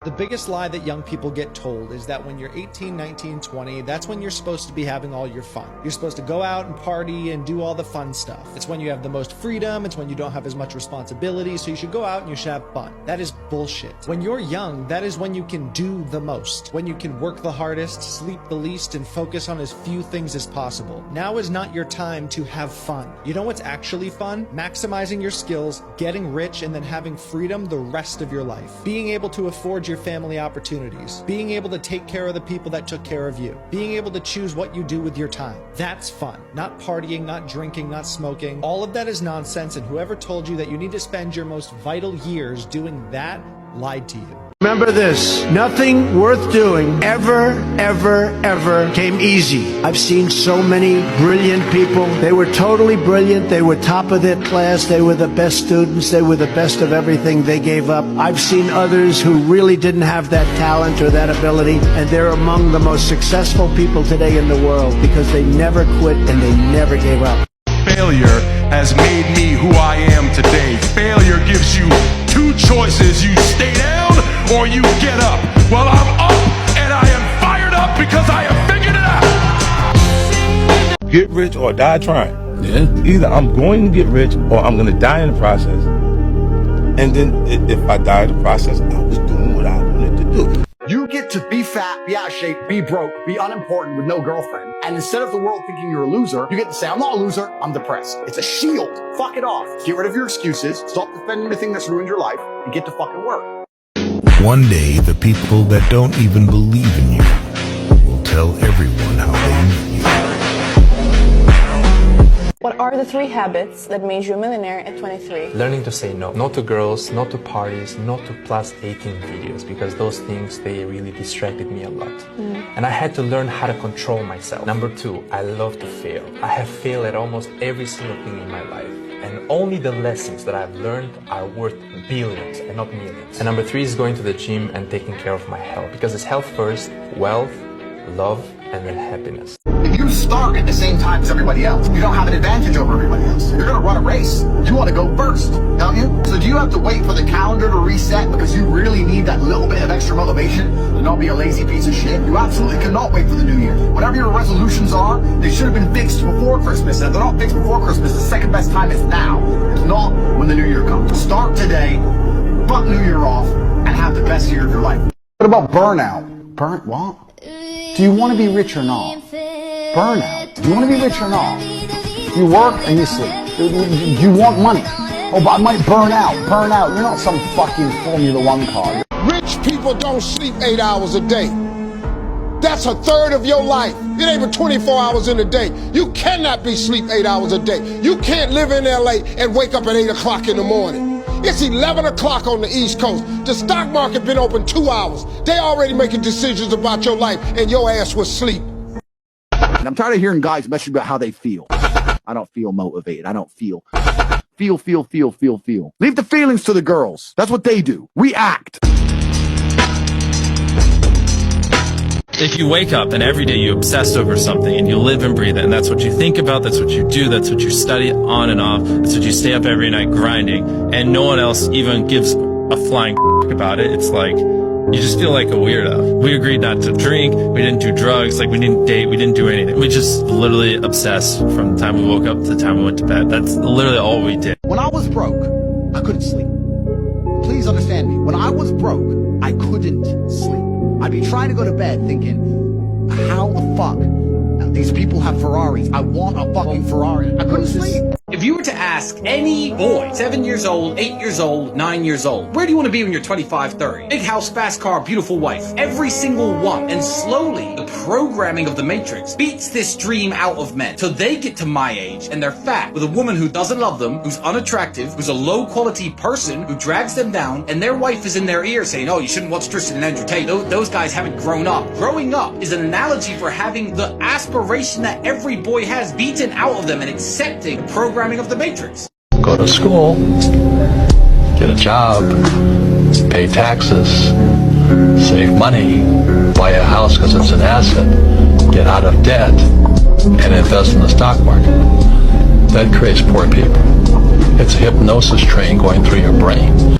The biggest lie that young people get told is that when you're 18, 19, 20, that's when you're supposed to be having all your fun. You're supposed to go out and party and do all the fun stuff. It's when you have the most freedom, it's when you don't have as much responsibility, so you should go out and you should have fun. That is bullshit. When you're young, that is when you can do the most. When you can work the hardest, sleep the least, and focus on as few things as possible. Now is not your time to have fun. You know what's actually fun? Maximizing your skills, getting rich, and then having freedom the rest of your life. Being able to afford your family opportunities. Being able to take care of the people that took care of you. Being able to choose what you do with your time. That's fun. Not partying, not drinking, not smoking. All of that is nonsense, and whoever told you that you need to spend your most vital years doing that lied to you. Remember this, nothing worth doing ever came easy. I've seen so many brilliant people. They were totally brilliant. They were top of their class. They were the best students. They were the best of everything. They gave up. I've seen others who really didn't have that talent or that ability, and they're among the most successful people today in the world because they never quit and they never gave up. Failure has made me who I am today. Failure gives you two choices. You stay down or you get up. Well, I'm up and I am fired up because I have figured it out. Get rich or die trying. Yeah. Either I'm going to get rich or I'm going to die in the process. And then if I die in the process, I was doing what I wanted to do. You get to be fat, be out of shape, be broke, be unimportant with no girlfriend. And instead of the world thinking you're a loser, you get to say, I'm not a loser, I'm depressed. It's a shield. Fuck it off. Get rid of your excuses. Stop defending the thing that's ruined your life and get to fucking work. One day, the people that don't even believe in you will tell everyone how they meet you. What are the 3 habits that made you a millionaire at 23? Learning to say no. No to girls, no to parties, no to plus 18 videos, because those things, they really distracted me a lot. And I had to learn how to control myself. Number 2, I love to fail. I have failed at almost every single thing in my life. And only the lessons that I've learned are worth billions and not millions. And number 3 is going to the gym and taking care of my health, because it's health first, wealth, love, and then happiness. If you start at the same time as everybody else, you don't have an advantage over everybody else. You're gonna run a race. You want to go first, don't you? So do you have to wait for the calendar to reset because you really need that little bit of extra motivation to not be a lazy piece of shit? You absolutely cannot wait for the new year. Whatever your resolutions are, they should have been fixed before Christmas. And if they're not fixed before Christmas, the second best time is now. It's not when the new year comes. Start today, fuck New Year off, and have the best year of your life. What about burnout? What? Do you want to be rich or not? Burnout. Do you want to be rich or not? You work and you sleep. You want money. Oh, but I might burn out. Burn out. You're not some fucking Formula 1 car. Rich people don't sleep 8 hours a day. That's a third of your life. It ain't but 24 hours in a day. You cannot be sleep 8 hours a day. You can't live in LA and wake up at 8 o'clock in the morning. It's 11 o'clock on the East Coast. The stock market been open 2 hours. They already making decisions about your life and your ass was asleep. And I'm tired of hearing guys message about how they feel. I don't feel motivated. I don't feel. Feel. Leave the feelings to the girls. That's what they do. We act. If you wake up and every day you obsess over something and you live and breathe it, and that's what you think about, that's what you do, that's what you study on and off, that's what you stay up every night grinding, and no one else even gives a flying about it, it's like, you just feel like a weirdo. We agreed not to drink, we didn't do drugs, like we didn't date, we didn't do anything. We just literally obsessed from the time we woke up to the time we went to bed. That's literally all we did. When I was broke, I couldn't sleep. Please understand me. When I was broke, I couldn't sleep. I'd be trying to go to bed thinking, how the fuck? These people have Ferraris. I want a fucking Ferrari. I couldn't sleep. If you were to ask any boy, 7 years old, 8 years old, 9 years old, where do you want to be when you're 25, 30? Big house, fast car, beautiful wife. Every single one. And slowly, the programming of the Matrix beats this dream out of men. Till they get to my age, and they're fat, with a woman who doesn't love them, who's unattractive, who's a low-quality person, who drags them down, and their wife is in their ear saying, oh, you shouldn't watch Tristan and Andrew Tate. Those guys haven't grown up. Growing up is an analogy for having the aspiration that every boy has beaten out of them and accepting the programming of the Matrix. Go to school, get a job, pay taxes, save money, buy a house because it's an asset, get out of debt, and invest in the stock market. That creates poor people. It's a hypnosis train going through your brain.